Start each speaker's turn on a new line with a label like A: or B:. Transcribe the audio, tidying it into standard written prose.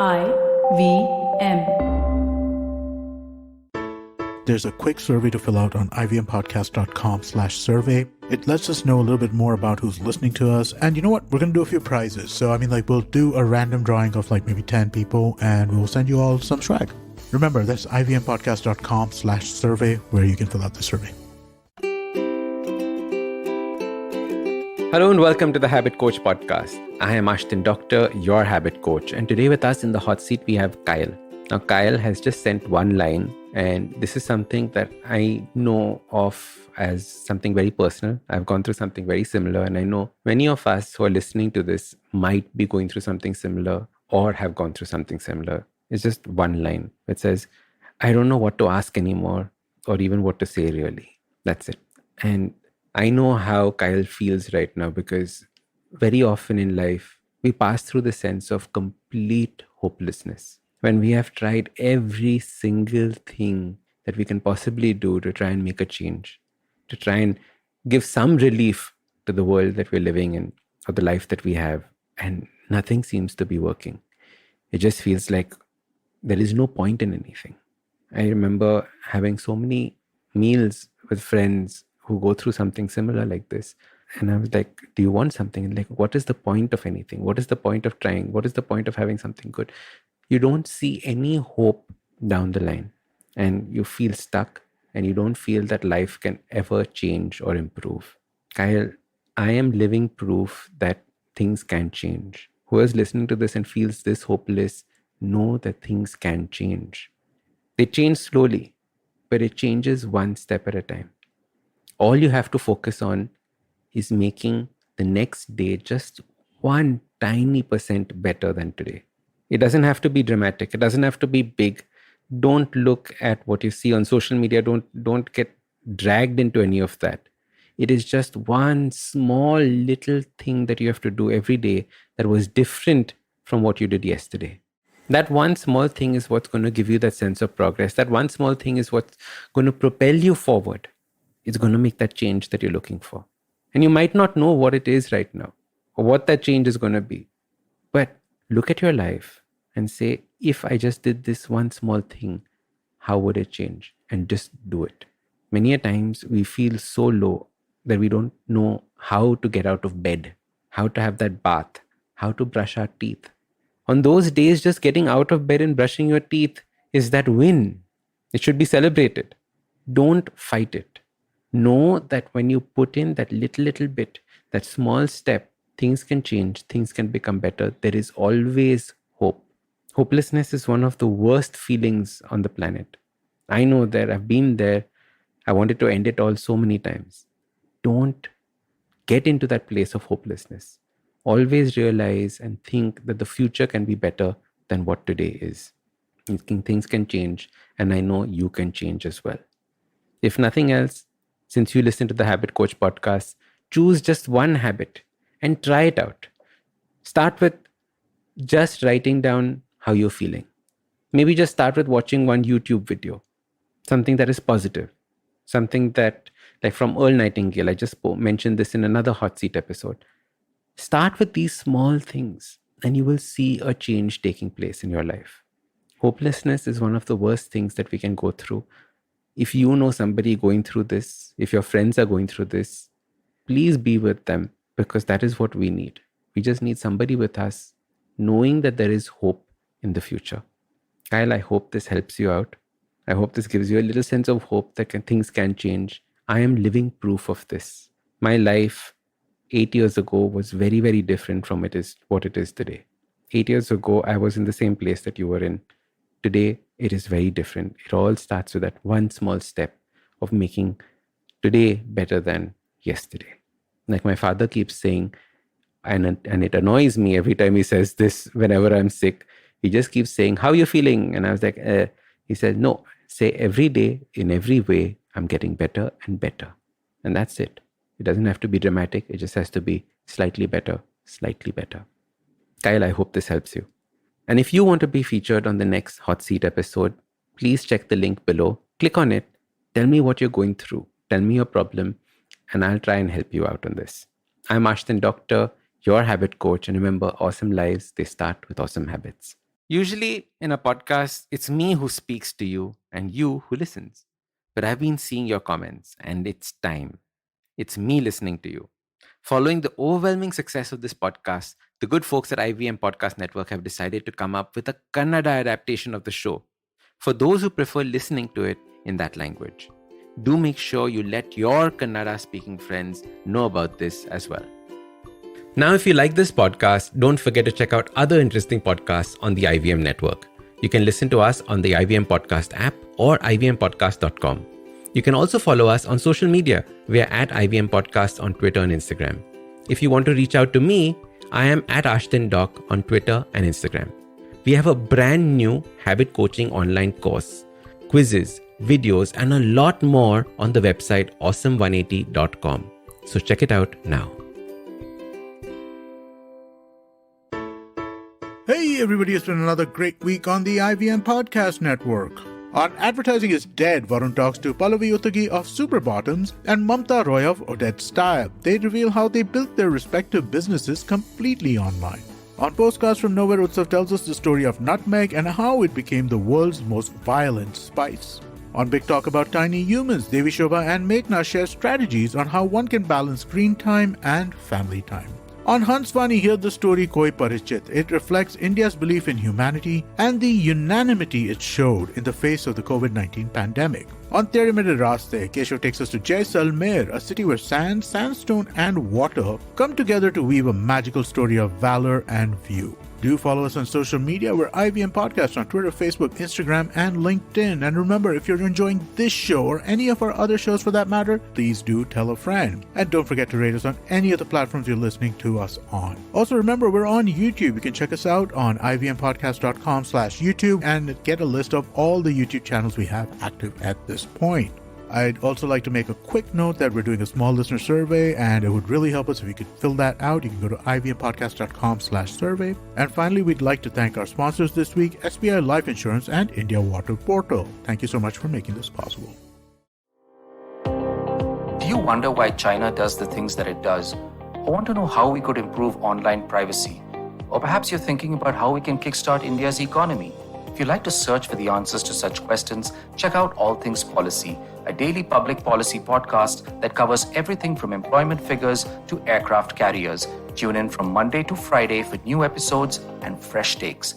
A: IVM.
B: There's a quick survey to fill out on ivmpodcast.com/survey. It lets us know a little bit more about who's listening to us. And you know what? We're going to do a few prizes. So, we'll do a random drawing of maybe 10 people and we'll send you all some swag. Remember, that's ivmpodcast.com/survey where you can fill out the survey.
C: Hello and welcome to the Habit Coach podcast. I am Ashdin Doctor, your habit coach. And today with us in the hot seat, we have Kyle. Now, Kyle has just sent one line, and this is something that I know of as something very personal. I've gone through something very similar, and I know many of us who are listening to this might be going through something similar or have gone through something similar. It's just one line. It says, I don't know what to ask anymore or even what to say really. That's it. And I know how Kyle feels right now because very often in life, we pass through the sense of complete hopelessness when we have tried every single thing that we can possibly do to try and make a change, to try and give some relief to the world that we're living in or the life that we have, and nothing seems to be working. It just feels like there is no point in anything. I remember having so many meals with friends who go through something similar like this. And I was like, do you want something? And what is the point of anything? What is the point of trying? What is the point of having something good? You don't see any hope down the line and you feel stuck and you don't feel that life can ever change or improve. Kyle, I am living proof that things can change. Whoever's listening to this and feels this hopeless, know that things can change. They change slowly, but it changes one step at a time. All you have to focus on is making the next day just one tiny % better than today. It doesn't have to be dramatic. It doesn't have to be big. Don't look at what you see on social media. Don't get dragged into any of that. It is just one small little thing that you have to do every day that was different from what you did yesterday. That one small thing is what's going to give you that sense of progress. That one small thing is what's going to propel you forward. It's going to make that change that you're looking for. And you might not know what it is right now or what that change is going to be. But look at your life and say, if I just did this one small thing, how would it change? And just do it. Many a times we feel so low that we don't know how to get out of bed, how to have that bath, how to brush our teeth. On those days, just getting out of bed and brushing your teeth is that win. It should be celebrated. Don't fight it. Know that when you put in that little bit, that small step, things can change, things can become better. There is always hope. Hopelessness is one of the worst feelings on the planet. I know that I've been there. I wanted to end it all so many times. Don't get into that place of hopelessness. Always realize and think that the future can be better than what today is. Things can change, and I know you can change as well. If nothing else, since you listen to the Habit Coach podcast, choose just one habit and try it out. Start with just writing down how you're feeling. Maybe just start with watching one YouTube video, something that is positive, something that, like from Earl Nightingale, I just mentioned this in another hot seat episode. Start with these small things and you will see a change taking place in your life. Hopelessness is one of the worst things that we can go through. If you know somebody going through this, if your friends are going through this, please be with them because that is what we need. We just need somebody with us, knowing that there is hope in the future. Kyle, I hope this helps you out. I hope this gives you a little sense of hope that things can change. I am living proof of this. My life 8 years ago was very, very different from what it is today. 8 years ago, I was in the same place that you were in. Today, it is very different. It all starts with that one small step of making today better than yesterday. Like my father keeps saying, and it annoys me every time he says this whenever I'm sick. He just keeps saying, how are you feeling? And I was like, he said, no, say every day, in every way, I'm getting better and better. And that's it. It doesn't have to be dramatic. It just has to be slightly better, slightly better. Kyle, I hope this helps you. And if you want to be featured on the next Hot Seat episode, please check the link below. Click on it. Tell me what you're going through. Tell me your problem, and I'll try and help you out on this. I'm Ashdin Doctor, your habit coach. And remember, awesome lives, they start with awesome habits. Usually in a podcast, it's me who speaks to you and you who listens. But I've been seeing your comments and it's time. It's me listening to you. Following the overwhelming success of this podcast, the good folks at IVM Podcast Network have decided to come up with a Kannada adaptation of the show for those who prefer listening to it in that language. Do make sure you let your Kannada speaking friends know about this as well. Now, if you like this podcast, don't forget to check out other interesting podcasts on the IVM network. You can listen to us on the IVM Podcast app or ivmpodcast.com. You can also follow us on social media. We are at IVM Podcast on Twitter and Instagram. If you want to reach out to me, I am at Ashdin Doc on Twitter and Instagram. We have a brand new habit coaching online course, quizzes, videos, and a lot more on the website awesome180.com. So check it out now.
B: Hey everybody, it's been another great week on the IVM Podcast Network. On Advertising is Dead, Varun talks to Pallavi Uttagi of Super Bottoms and Mamta Roy of Odette Style. They reveal how they built their respective businesses completely online. On Postcards from Nowhere, Utsav tells us the story of nutmeg and how it became the world's most violent spice. On Big Talk About Tiny Humans, Devi Shobha and Meghna share strategies on how one can balance screen time and family time. On Hansvani, hear the story Koi Parichit. It reflects India's belief in humanity and the unanimity it showed in the face of the COVID-19 pandemic. On Tere Mere Raste, Keshav takes us to Jaisalmer, a city where sand, sandstone, and water come together to weave a magical story of valor and view. Do follow us on social media. We're IVM Podcast on Twitter, Facebook, Instagram, and LinkedIn. And remember, if you're enjoying this show or any of our other shows for that matter, please do tell a friend. And don't forget to rate us on any of the platforms you're listening to us on. Also, remember, we're on YouTube. You can check us out on ivmpodcast.com/YouTube and get a list of all the YouTube channels we have active at this point. I'd also like to make a quick note that we're doing a small listener survey, and it would really help us if you could fill that out. You can go to ivmpodcast.com/survey. And finally, we'd like to thank our sponsors this week, SBI Life Insurance and India Water Portal. Thank you so much for making this possible.
A: Do you wonder why China does the things that it does? Or want to know how we could improve online privacy? Or perhaps you're thinking about how we can kickstart India's economy. If you'd like to search for the answers to such questions, check out All Things Policy, a daily public policy podcast that covers everything from employment figures to aircraft carriers. Tune in from Monday to Friday for new episodes and fresh takes.